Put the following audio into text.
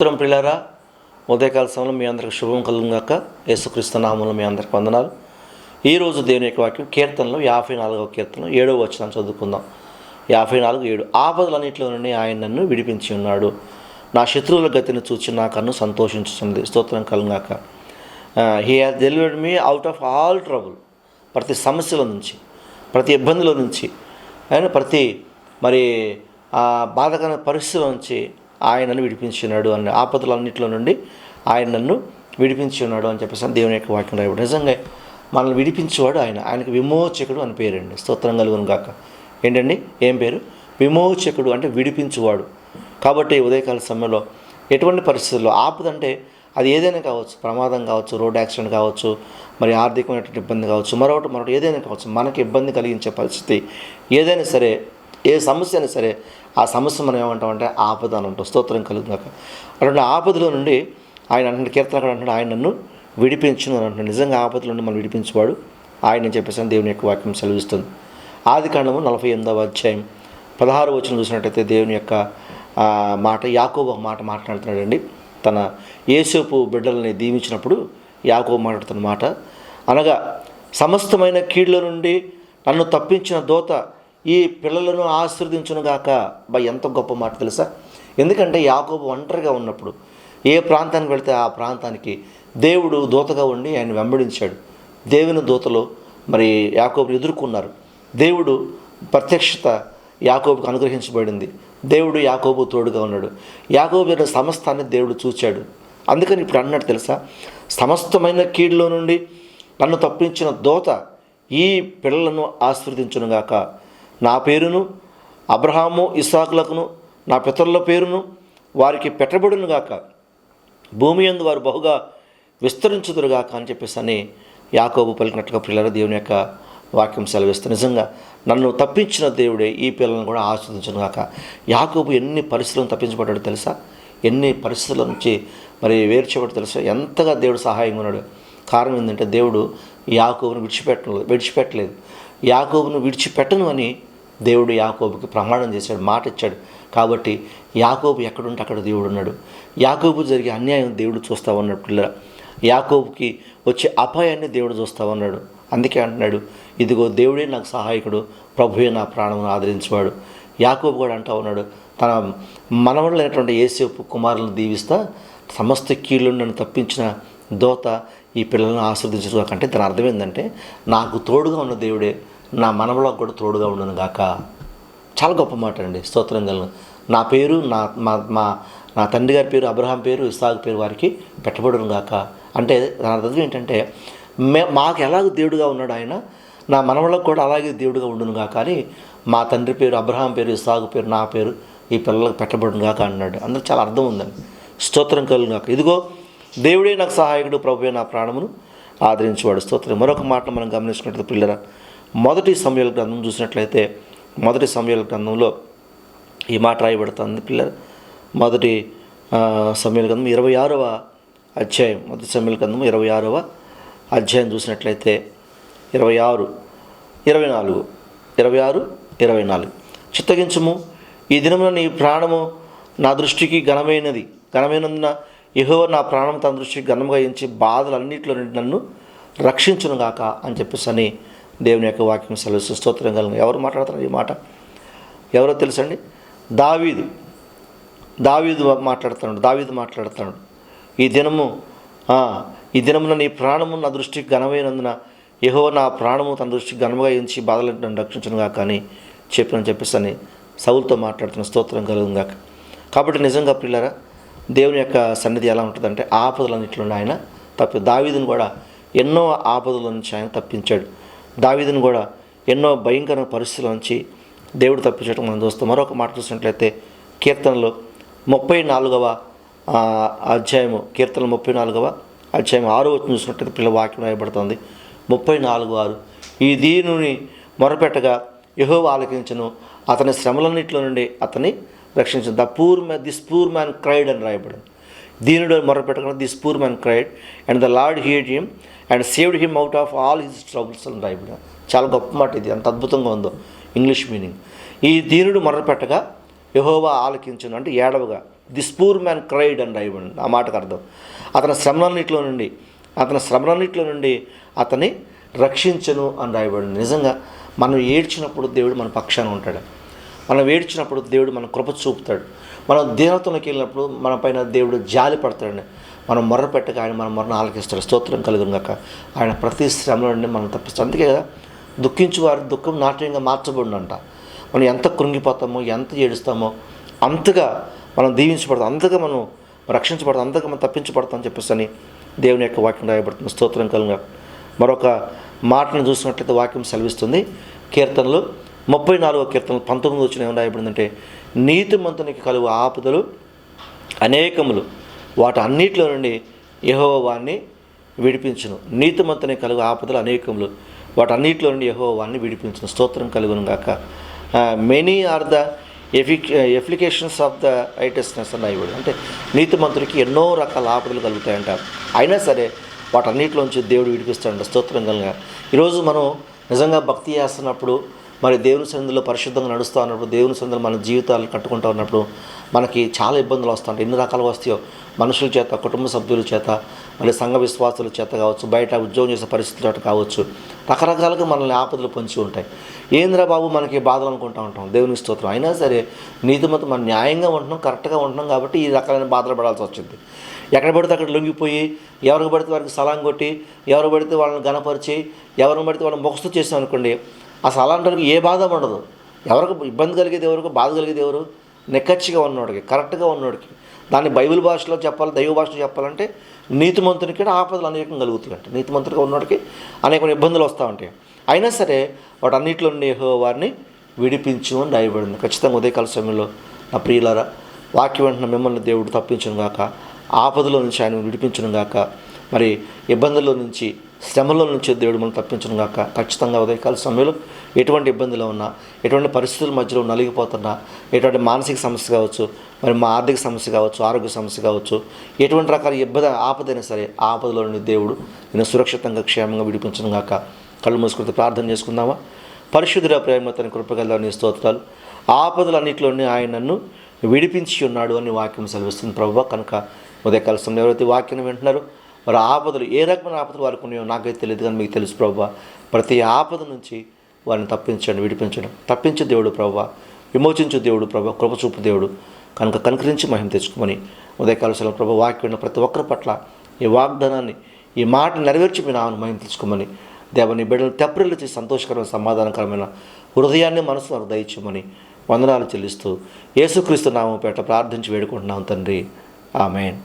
ఉత్తరం ప్రియులారా, ఉదయకాల సమయంలో మీ అందరికి శుభం కలుగుగాక. యేసుక్రీస్తు నామములో మీ అందరికి వందనాలు. ఈరోజు దేవుని యొక్క వాక్యం కీర్తనలో 54వ కీర్తన 7వ వచనం చదువుకుందాం. 54:7 ఆపదలన్నింటిలో నుండి ఆయన నన్ను విడిపించి ఉన్నాడు, నా శత్రువుల గతిని చూచి నా కన్ను సంతోషించుతుంది. స్తోత్రం కలుగుగాక. He has delivered me out of all trouble. ప్రతి సమస్యల నుంచి, ప్రతి ఇబ్బందుల నుంచి, ఆయన ప్రతి బాధకర పరిస్థితుల నుంచి ఆయన నన్ను విడిపించున్నాడు అని, ఆపదలన్నింటిలో నుండి ఆయన నన్ను విడిపించి ఉన్నాడు అని చెప్పేసి దేవుని యొక్క వాక్యం రాయబడి. నిజంగా మనల్ని విడిపించేవాడు ఆయన. ఆయనకి విమోచకుడు అని పేరండి. స్తోత్రం కలుగును గాక. ఏంటండి, ఏం పేరు? విమోచకుడు అంటే విడిపించువాడు. కాబట్టి ఉదయకాల సమయంలో ఎటువంటి పరిస్థితుల్లో ఆపద అంటే అది ఏదైనా కావచ్చు, ప్రమాదం కావచ్చు, రోడ్ యాక్సిడెంట్ కావచ్చు, మరి ఆర్థికమైనటువంటి ఇబ్బంది కావచ్చు, మరొకటి ఏదైనా కావచ్చు, మనకి ఇబ్బంది కలిగించే పరిస్థితి ఏదైనా సరే, ఏ సమస్య అయినా సరే, ఆ సమస్య మనం ఏమంటామంటే ఆపద అని అంటాం. స్తోత్రం కలుగుగాక. అటువంటి ఆపదలో నుండి ఆయన అంటే కీర్తనకారుడు అంటాడు, ఆయన నన్ను విడిపించును అని అంటున్నాడు. నిజంగా ఆపదల నుండి మనం విడిపించేవాడు ఆయన అని చెప్పేసి దేవుని యొక్క వాక్యం సెలవిస్తుంది. ఆదికాండము 48వ అధ్యాయం 16వ వచనం చూసినట్టయితే దేవుని యొక్క మాట, యాకోబు ఒక మాట మాట్లాడుతున్నాడండి. తన యోసేపు బిడ్డలని దీవించినప్పుడు యాకోబు మాట్లాడుతున్న మాట, అనగా సమస్తమైన కీళ్ళ నుండి నన్ను తప్పించిన దోత ఈ పిల్లలను ఆశీర్వదించునుగాక. ఎంత గొప్ప మాట తెలుసా? ఎందుకంటే యాకోబు ఒంటరిగా ఉన్నప్పుడు ఏ ప్రాంతానికి వెళితే ఆ ప్రాంతానికి దేవుడు దూతగా ఉండి ఆయన వెంబడించాడు. దేవుని దూతలో యాకోబుని ఎదుర్కొన్నారు. దేవుడు ప్రత్యక్షత యాకోబుకు అనుగ్రహించబడింది. దేవుడు యాకోబు తోడుగా ఉన్నాడు. యాకోబు సమస్తాన్ని దేవుడు చూచాడు. అందుకని ఇప్పుడు అన్నాడు తెలుసా, సమస్తమైన కీడులో నుండి నన్ను తప్పించిన దూత ఈ పిల్లలను ఆశీర్వదించునుగాక. నా పేరును అబ్రహాము ఇస్సాకులకును నా పితరుల పేరును వారికి పెట్టబడునుగాక, భూమి యందు వారు బహుగా విస్తరించుదురుగాక అని చెప్పేసి యాకోబు పలికినట్టుగా పిల్లల దేవుని యొక్క వాక్యం సెలవిస్తుంది. నిజంగా నన్ను తప్పించిన దేవుడే ఈ పిల్లలను కూడా ఆస్వాదించునుగాక. యాకోబు ఎన్ని పరిస్థితులను తప్పించబడ్డాడు తెలుసా? ఎన్ని పరిస్థితుల నుంచి వేర్చేవాడు తెలుసా? ఎంతగా దేవుడు సహాయంగా ఉన్నాడు. కారణం ఏంటంటే దేవుడు యాకోబును విడిచిపెట్టలేదు. యాకోబును విడిచిపెట్టను అని దేవుడు యాకోబుకి ప్రమాణం చేశాడు, మాట ఇచ్చాడు. కాబట్టి యాకోబు ఎక్కడుంటే అక్కడ దేవుడు ఉన్నాడు. యాకోబు జరిగే అన్యాయం దేవుడు చూస్తూ ఉన్నాడు. పిల్లల యాకోబుకి వచ్చే అపాయాన్ని దేవుడు చూస్తూ ఉన్నాడు. అందుకే అంటున్నాడు, ఇదిగో దేవుడే నాకు సహాయకుడు, ప్రభువే నా ప్రాణమును ఆదరించేవాడు. యాకోబు కూడా అంటూ ఉన్నాడు, తన మనవడైనటువంటి యోసేపు కుమారులను దీవిస్తా సమస్త కీళ్ళు నన్ను తప్పించిన దోత ఈ పిల్లలను ఆశీర్వదించరు అంటే దాని అర్థం ఏంటంటే, నాకు తోడుగా ఉన్న దేవుడే నా మనవలకు కూడా తోడుగా ఉండను గాక. చాలా గొప్ప మాట అండి. స్తోత్రం కలను. నా పేరు నా తండ్రి గారి పేరు అబ్రహాం పేరు ఇస్సాకు పేరు వారికి పెట్టబడును గాక అంటే దాని అర్థం ఏంటంటే, మాకు ఎలాగ దేవుడుగా ఉన్నాడు ఆయన, నా మనవలకు కూడా అలాగే దేవుడుగా ఉండును గాక అని మా తండ్రి పేరు అబ్రహాం పేరు ఇస్సాకు పేరు నా పేరు ఈ పిల్లలకు పెట్టబడును గాక అన్నాడు. అందులో చాలా అర్థం ఉందండి. స్తోత్రం కలుగును గాక. ఇదిగో దేవుడే నాకు సహాయకుడు, ప్రభువే నా ప్రాణమును ఆదరించేవాడు. స్తోత్రం. మరొక మాట మనం గమనించినట్లయితే పిల్లల, మొదటి సమూయేలు గ్రంథం చూసినట్లయితే మొదటి సమూయేలు గ్రంథంలో ఈ మాట రాయబడుతుంది పిల్లల. మొదటి సమూయేలు గ్రంథం 26వ అధ్యాయం, మొదటి సమూయేలు గ్రంథం 26వ అధ్యాయం చూసినట్లయితే 26:24 చిత్తగించుము, ఈ దినమున నీ ప్రాణము నా దృష్టికి ఘనమైనందున యెహోవా నా ప్రాణం తన దృష్టికి ఘనంగా ఎంచి బాధలన్నింటిలో నుండి నన్ను రక్షించును గాక అని చెప్పేసి దేవుని యొక్క వాక్యం సెలవు. స్తోత్రం కలుగు. ఎవరు మాట్లాడుతున్నారు ఈ మాట? ఎవరో తెలుసండి? దావీదు మాట్లాడుతున్నాడు. ఈ దినమున నీ ప్రాణము నా దృష్టికి ఘనమైనందున యెహోవా నా ప్రాణము తన దృష్టికి ఘనముగా ఎంచి బాధలను నన్ను రక్షించును గాక అని చెప్పేసి సౌలుతో మాట్లాడుతున్న. స్తోత్రం కలుగును గాక. కాబట్టి నిజంగా పిల్లరా, దేవుని యొక్క సన్నిధి ఎలా ఉంటుందంటే ఆపదలన్నింటిలో ఆయన దావీదును కూడా ఎన్నో ఆపదల నుంచి ఆయన తప్పించాడు. దావీదును కూడా ఎన్నో భయంకర పరిస్థితుల నుంచి దేవుడు తప్పించడం మనం చూస్తాం. మరొక మాట చూసినట్లయితే కీర్తనలో 34వ అధ్యాయము, కీర్తన 34వ అధ్యాయం 6వ వచనం చూసినట్లయితే పిల్ల వాక్యం రాయబడుతుంది. 34:6 ఈ దీనుని మొరపెట్టగా యెహోవా ఆలకించును, అతని శ్రమలన్నింటిలో నుండి అతని రక్షించను. దిస్ పూర్ మ్యాన్ క్రైడ్ అని రాయబడింది. దీనుడు మొరపెట్టకుండా this poor man cried and the Lord heard him and saved him out of all his troubles అని రాయబడింది. చాలా గొప్ప మాట ఇది, ఎంత అద్భుతంగా ఉందో ఇంగ్లీష్ మీనింగ్. ఈ దీనుడు మొరపెట్టగా యెహోవా ఆలకించును అంటే ఏడవగా దిస్ పూర్ మ్యాన్ క్రైడ్ అని రాయబడింది. ఆ మాటకు అర్థం అతని శ్రమలన్నిటిలో నుండి అతన్ని రక్షించను అని రాయబడింది. నిజంగా మనం ఏడ్చినప్పుడు దేవుడు మన పక్షాన ఉంటాడు. మనం ఏడ్చినప్పుడు దేవుడు మన కృప చూపుతాడు. మనం దీనత్వంలోకి వెళ్ళినప్పుడు మన పైన దేవుడు జాలి పడతాడండి. మనం మొర్ర పెట్టక ఆయన మన మొర్రను ఆలకిస్తాడు. స్తోత్రం కలుగును గాక. ఆయన ప్రతి శ్రమలో నుండి మనం తప్పిస్తాడు. అందుకే కదా దుఃఖించువారు దుఃఖం నాట్యంగా మార్చబడినంట. మనం ఎంత కృంగిపోతామో, ఎంత ఏడుస్తామో అంతగా మనం దీవించబడతాం, అంతగా మనం రక్షించబడతాం, అంతగా మనం తప్పించబడతాం అని చెప్పేసి అని దేవుని యొక్క వాక్యం రాయబడుతుంది. స్తోత్రం కలుగును గాక. మరొక మాటను చూసినట్లయితే వాక్యం సెలవిస్తుంది. కీర్తనలు 34వ కీర్తనలు 19 వచ్చిన ఏమైనా రాయబడిందంటే, నీతిమంతునికి కలుగు ఆపదలు అనేకములు, వాటి అన్నిటిలో నుండి యెహోవా వారిని విడిపించును. నీతిమంతునికి కలుగు ఆపదలు అనేకములు, వాటి అన్నిటిలో నుండి యెహోవా వారిని విడిపించును. స్తోత్రం కలుగును గాక. Many are the afflictions of the righteousness అని రాయబడి, అంటే నీతిమంతుడికి ఎన్నో రకాల ఆపదలు కలుగుతాయంట. అయినా సరే వాటన్నిటిలోంచి దేవుడు విడిపిస్తాడంట. స్తోత్రం కలుగుగా. ఈరోజు మనం నిజంగా భక్తి చేస్తున్నప్పుడు, మరి దేవుని సన్నిధిలో పరిశుద్ధంగా నడుస్తూ ఉన్నప్పుడు, దేవుని సన్నిధిలో మన జీవితాలు కట్టుకుంటూ ఉన్నప్పుడు మనకి చాలా ఇబ్బందులు వస్తుంటాయి. ఎన్ని రకాలుగా వస్తాయో, మనుషుల చేత, కుటుంబ సభ్యుల చేత, మరి సంఘ విశ్వాసుల చేత కావచ్చు, బయట ఉద్యోగం చేసే పరిస్థితుల చేత కావచ్చు, రకరకాలుగా మనల్ని ఆపదలు పొంచి ఉంటాయి. ఏంద్రా బాబు మనకి బాధలు అనుకుంటూ ఉంటాం. దేవునికి స్తోత్రం. అయినా సరే నీతిమంతులు మనం న్యాయంగా ఉంటున్నాం, కరెక్ట్గా ఉంటున్నాం కాబట్టి ఈ రకాలైన బాధలు పడాల్సి వచ్చింది. ఎక్కడ పడితే అక్కడ లొంగిపోయి, ఎవరికి పడితే వారికి సలాం కొట్టి, ఎవరు పడితే వాళ్ళని గణపరిచి, ఎవరిని పడితే వాళ్ళని మొక్స్తూ చేసాం అనుకోండి, అసలు అలాంటి వారికి ఏ బాధ ఉండదు. ఎవరికి ఇబ్బంది కలిగేది ఎవరికి, బాధ కలిగేది ఎవరు? నెక్కచ్చిగా ఉన్నోడికి, కరెక్ట్గా ఉన్నోడికి. దాన్ని బైబిల్ భాషలో చెప్పాలి, దైవ భాషలో చెప్పాలంటే నీతిమంతునికి ఆపదలు అనేకం కలుగుతాయి. అంటే నీతిమంతుడిగా ఉన్నోడికి అనేక ఇబ్బందులు వస్తూ ఉంటాయి. అయినా సరే వాటన్నిటిలో నుండి యెహోవా వారిని విడిపించు అని రాయబడింది. ఖచ్చితంగా ఉదయకాల సమయంలో నా ప్రియులారా, వాక్యం వెంటనే మిమ్మల్ని దేవుడు తప్పించును గాక, ఆపదలో నుంచి ఆయన విడిపించును గాక, మరి ఇబ్బందుల్లో నుంచి, శ్రమలో నుంచి దేవుడు మనం తప్పించును గాక. ఖచ్చితంగా ఉదయకాల సమయంలో ఎటువంటి ఇబ్బందులు ఉన్నా, ఎటువంటి పరిస్థితుల మధ్యలో నలిగిపోతున్నా, ఎటువంటి మానసిక సమస్య కావచ్చు, మరి మా ఆర్థిక సమస్య కావచ్చు, ఆరోగ్య సమస్య కావచ్చు, ఎటువంటి రకాల ఆపదైనా సరే ఆ ఆపదలో నుండి దేవుడు నేను సురక్షితంగా క్షేమంగా విడిపించును గాక. కళ్ళు మూసుకుంటే ప్రార్థన చేసుకుందామా? పరిశుద్ధుడ ప్రేమ తన కృపగల నీ స్తోత్రాలు. ఆపదలన్నింటిలోనే ఆయన నన్ను విడిపించి ఉన్నాడు అని వాక్యం సెలవిస్తుంది ప్రభువా. కనుక ఉదయకాల సమయంలో ఎవరైతే వాక్యం వింటున్నారో వారి ఆపదలు, ఏ రకమైన ఆపదలు వారికి ఉన్నాయో నాకైతే తెలియదు, కానీ మీకు తెలుసు ప్రభువా. ప్రతి ఆపద నుంచి వారిని తప్పించండి, విడిపించడం. తప్పించు దేవుడు ప్రభువా, విమోచించు దేవుడు ప్రభువా, కృపచూపు దేవుడు. కనుక కనుకరించి మహిమ తెచ్చుకోమని ఉదయకాల సమయంలో ప్రభు వాక్యం ప్రతి ఒక్కరి పట్ల ఈ వాగ్దానాన్ని, ఈ మాట నెరవేర్చి మీ నామను మహిమ తెచ్చుకోమని, దేవని బిడ్డలు తెప్పరిల్లు చేసి సంతోషకరమైన, సమాధానకరమైన హృదయాన్ని, మనసు వారు దయచేయమని వందనాలు చెల్లిస్తూ యేసుక్రీస్తు నామం పేట ప్రార్థించి వేడుకుంటున్నాం తండ్రి. ఆమేన్.